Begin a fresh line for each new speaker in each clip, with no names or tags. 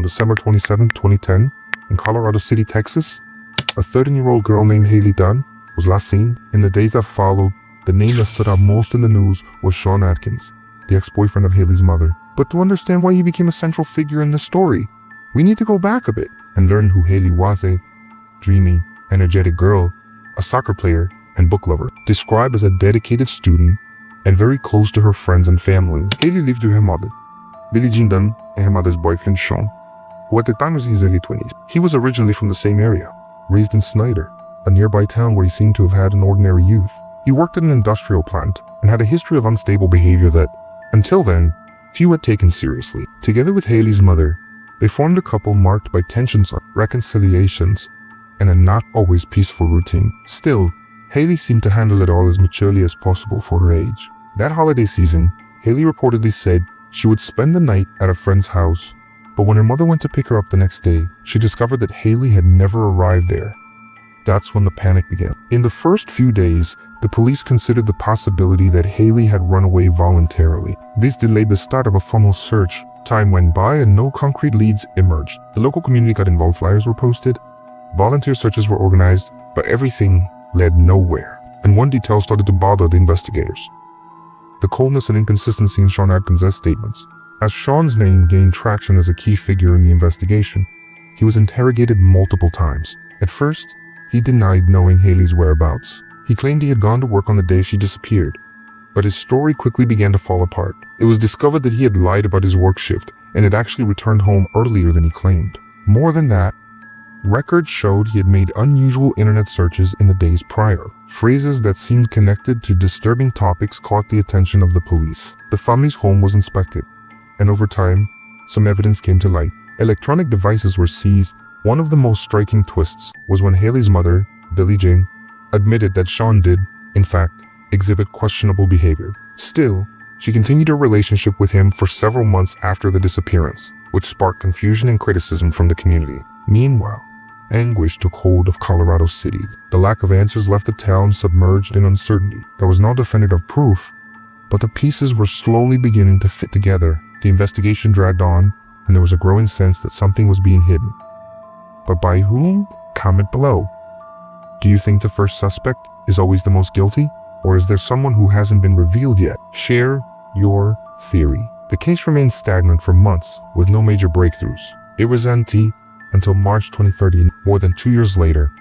December 27, 2010, in Colorado City, Texas, a 13-year-old girl named HAILEY Dunn was last seen. In the days that followed, the name that stood out most in the news was Sean Atkins, the ex-boyfriend of HAILEY's mother. But to understand why he became a central figure in the story, we need to go back a bit and learn who HAILEY was: a dreamy, energetic girl, a soccer player, and book lover. Described as a dedicated student and very close to her friends and family, HAILEY lived with her mother, Billie Jean Dunn, and her mother's boyfriend, Sean, who at the time was in his early 20s. He was originally from the same area, raised in Snyder, a nearby town where he seemed to have had an ordinary youth. He worked at an industrial plant and had a history of unstable behavior that, until then, few had taken seriously. Together with HAILEY's mother, they formed a couple marked by tensions, reconciliations, and a not always peaceful routine. Still, HAILEY seemed to handle it all as maturely as possible for her age. That holiday season, HAILEY reportedly said she would spend the night at a friend's house, but when her mother went to pick her up the next day, she discovered that HAILEY had never arrived there. That's when the panic began. In the first few days, the police considered the possibility that HAILEY had run away voluntarily. This delayed the start of a formal search. Time went by and no concrete leads emerged. The local community got involved, flyers were posted, volunteer searches were organized, but everything led nowhere. And one detail started to bother the investigators: the coldness and inconsistency in Sean Atkins' statements. As Sean's name gained traction as a key figure in the investigation, he was interrogated multiple times. At first, he denied knowing HAILEY's whereabouts. He claimed he had gone to work on the day she disappeared, but his story quickly began to fall apart. It was discovered that he had lied about his work shift and had actually returned home earlier than he claimed. More than that, records showed he had made unusual internet searches in the days prior. Phrases that seemed connected to disturbing topics caught the attention of the police. The family's home was inspected, and over time, some evidence came to light. Electronic devices were seized. One of the most striking twists was when HAILEY's mother, Billie Jean, admitted that Sean did, in fact, exhibit questionable behavior. Still, she continued her relationship with him for several months after the disappearance, which sparked confusion and criticism from the community. Meanwhile, anguish took hold of Colorado City. The lack of answers left the town submerged in uncertainty. There was no definitive proof, but the pieces were slowly beginning to fit together. The investigation dragged on, and there was a growing sense that something was being hidden. But by whom? Comment below. Do you think the first suspect is always the most guilty? Or is there someone who hasn't been revealed yet? Share your theory. The case remained stagnant for months with no major breakthroughs. It was empty until March 2013, more than 2 years later,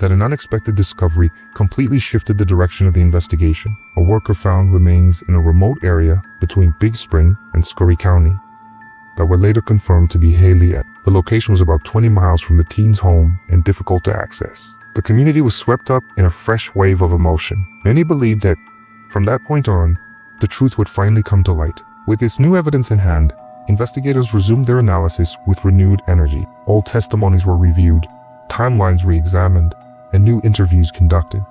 that an unexpected discovery completely shifted the direction of the investigation. A worker found remains in a remote area between Big Spring and Scurry County that were later confirmed to be HAILEY. The location was about 20 miles from the teen's home and difficult to access. The community was swept up in a fresh wave of emotion. Many believed that, from that point on, the truth would finally come to light. With this new evidence in hand, investigators resumed their analysis with renewed energy. Old testimonies were reviewed, timelines re-examined, and new interviews conducted.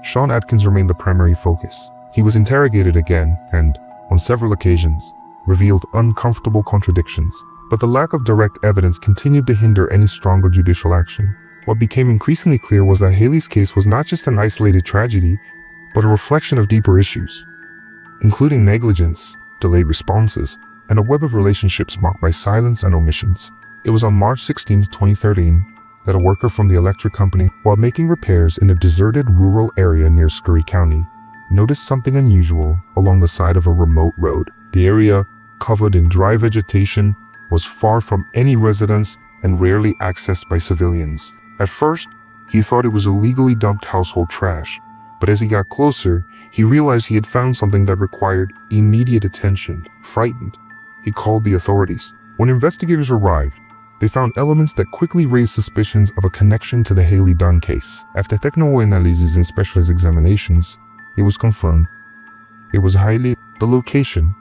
Sean Atkins remained the primary focus. He was interrogated again and, on several occasions, revealed uncomfortable contradictions. But the lack of direct evidence continued to hinder any stronger judicial action. What became increasingly clear was that HAILEY's case was not just an isolated tragedy, but a reflection of deeper issues, including negligence, delayed responses, and a web of relationships marked by silence and omissions. It was on March 16, 2013, that a worker from the electric company, while making repairs in a deserted rural area near Scurry County, noticed something unusual along the side of a remote road. The area, covered in dry vegetation, was far from any residence and rarely accessed by civilians. At first, he thought it was illegally dumped household trash, but as he got closer, he realized he had found something that required immediate attention. Frightened, he called the authorities. When investigators arrived, they found elements that quickly raised suspicions of a connection to the HAILEY Dunn case. After technical analyses and specialist examinations, it was confirmed it was HAILEY. The location,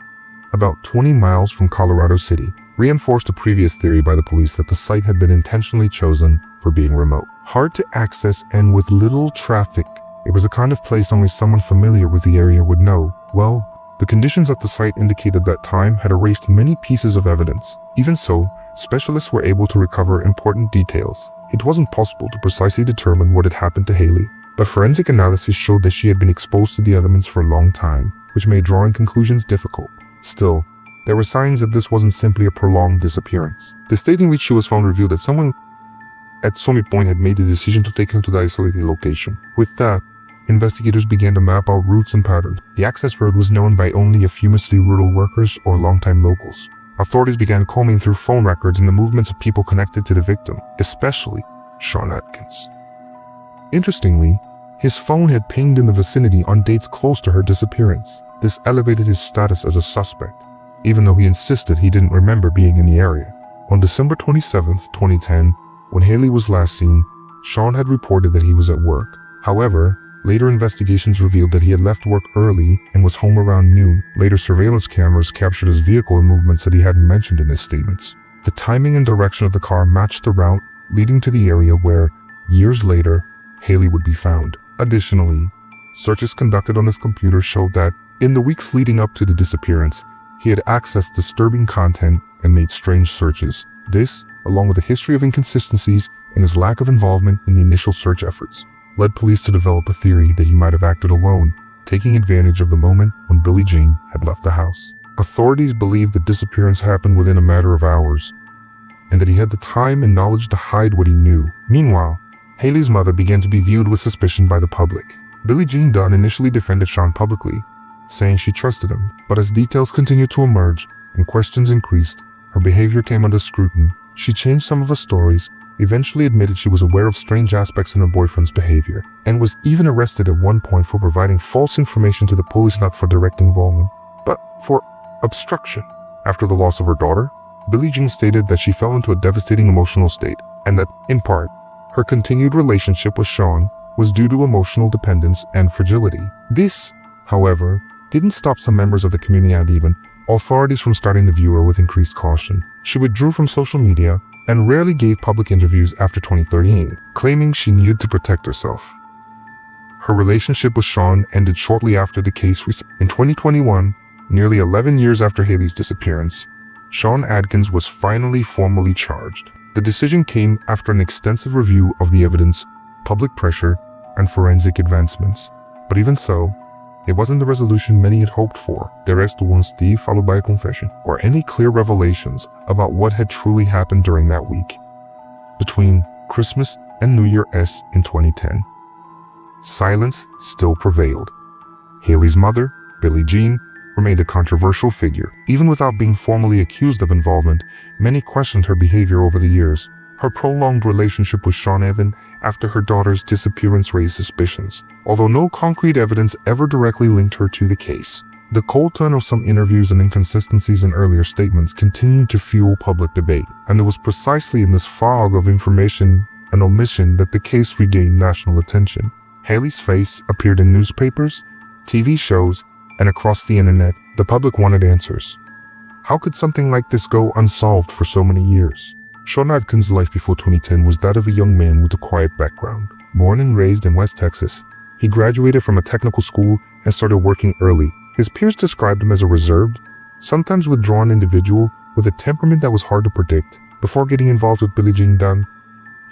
about 20 miles from Colorado City, reinforced a previous theory by the police that the site had been intentionally chosen for being remote. Hard to access and with little traffic, it was a kind of place only someone familiar with the area would know. Well, the conditions at the site indicated that time had erased many pieces of evidence. Even so, specialists were able to recover important details. It wasn't possible to precisely determine what had happened to HAILEY, but forensic analysis showed that she had been exposed to the elements for a long time, which made drawing conclusions difficult. Still, there were signs that this wasn't simply a prolonged disappearance. The state in which she was found revealed that someone at some point had made the decision to take her to the isolated location. With that, investigators began to map out routes and patterns. The access road was known by only a few mostly rural workers or longtime locals. Authorities began combing through phone records and the movements of people connected to the victim, especially Sean Atkins. Interestingly, his phone had pinged in the vicinity on dates close to her disappearance. This elevated his status as a suspect, even though he insisted he didn't remember being in the area. On December 27, 2010, when Hailey was last seen, Sean had reported that he was at work. However, later investigations revealed that he had left work early and was home around noon. Later surveillance cameras captured his vehicle and movements that he hadn't mentioned in his statements. The timing and direction of the car matched the route leading to the area where, years later, Hailey would be found. Additionally, searches conducted on his computer showed that, in the weeks leading up to the disappearance, he had accessed disturbing content and made strange searches. This, along with a history of inconsistencies and his lack of involvement in the initial search efforts, led police to develop a theory that he might have acted alone, taking advantage of the moment when Billie Jean had left the house. Authorities believe the disappearance happened within a matter of hours, and that he had the time and knowledge to hide what he knew. Meanwhile, Hailey's mother began to be viewed with suspicion by the public. Billie Jean Dunn initially defended Sean publicly, saying she trusted him, but as details continued to emerge and questions increased, her behavior came under scrutiny. She changed some of her stories, eventually admitted she was aware of strange aspects in her boyfriend's behavior, and was even arrested at one point for providing false information to the police, not for direct involvement, but for obstruction. After the loss of her daughter, Billie Jean stated that she fell into a devastating emotional state, and that, in part, her continued relationship with Sean was due to emotional dependence and fragility. This, however, didn't stop some members of the community and even authorities from starting to view her with increased caution. She withdrew from social media and rarely gave public interviews after 2013, claiming she needed to protect herself. Her relationship with Sean ended shortly after the case. In 2021, nearly 11 years after Hailey's disappearance, Sean Atkins was finally formally charged. The decision came after an extensive review of the evidence, public pressure, and forensic advancements. But even so, it wasn't the resolution many had hoped for. The arrest was Steve followed by a confession, or any clear revelations about what had truly happened during that week. Between Christmas and New Year's in 2010, silence still prevailed. Hailey's mother, Billie Jean, remained a controversial figure. Even without being formally accused of involvement, many questioned her behavior over the years. Her prolonged relationship with Sean Evan after her daughter's disappearance raised suspicions, although no concrete evidence ever directly linked her to the case. The cold tone of some interviews and inconsistencies in earlier statements continued to fuel public debate, and it was precisely in this fog of information and omission that the case regained national attention. Hailey's face appeared in newspapers, TV shows, and across the internet. The public wanted answers. How could something like this go unsolved for so many years? Sean Atkins' life before 2010 was that of a young man with a quiet background. Born and raised in West Texas, he graduated from a technical school and started working early. His peers described him as a reserved, sometimes withdrawn individual with a temperament that was hard to predict. Before getting involved with Billie Jean Dunn,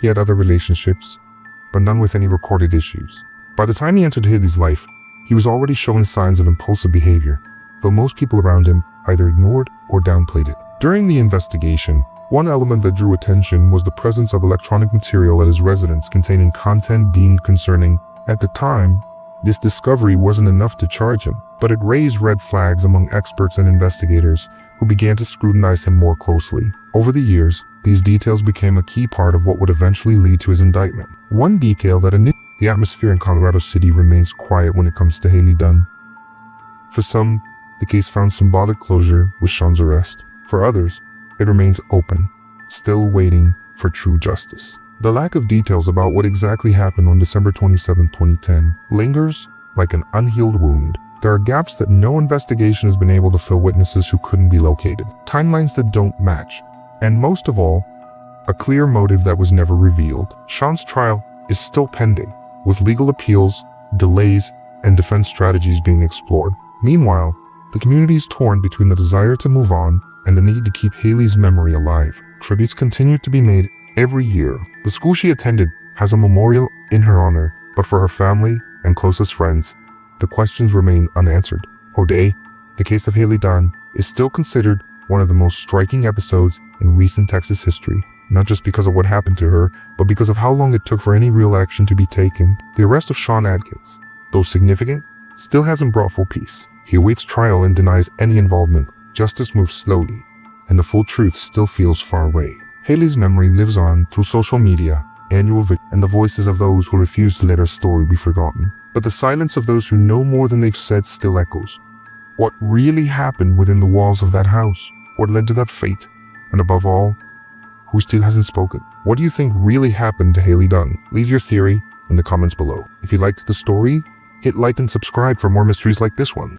he had other relationships, but none with any recorded issues. By the time he entered Hailey's life, he was already showing signs of impulsive behavior, though most people around him either ignored or downplayed it. During the investigation, one element that drew attention was the presence of electronic material at his residence containing content deemed concerning. At the time, this discovery wasn't enough to charge him, but it raised red flags among experts and investigators who began to scrutinize him more closely. Over the years, these details became a key part of what would eventually lead to his indictment. One detail that the atmosphere in Colorado City remains quiet when it comes to Hailey Dunn. For some, the case found symbolic closure with Sean's arrest. For others, it remains open, still waiting for true justice. The lack of details about what exactly happened on December 27, 2010 lingers like an unhealed wound. There are gaps that no investigation has been able to fill, witnesses who couldn't be located, timelines that don't match, and most of all, a clear motive that was never revealed. Sean's trial is still pending, with legal appeals, delays, and defense strategies being explored. Meanwhile, the community is torn between the desire to move on and the need to keep Hailey's memory alive. Tributes continue to be made every year. The school she attended has a memorial in her honor, but for her family and closest friends, the questions remain unanswered. Today, the case of Hailey Dunn is still considered one of the most striking episodes in recent Texas history, not just because of what happened to her, but because of how long it took for any real action to be taken. The arrest of Sean Adkins, though significant, still hasn't brought full peace. He awaits trial and denies any involvement. Justice moves slowly, and the full truth still feels far away. Hailey's memory lives on through social media, and the voices of those who refuse to let her story be forgotten. But the silence of those who know more than they've said still echoes. What really happened within the walls of that house? What led to that fate? And above all, who still hasn't spoken? What do you think really happened to Hailey Dunn? Leave your theory in the comments below. If you liked the story, hit like and subscribe for more mysteries like this one.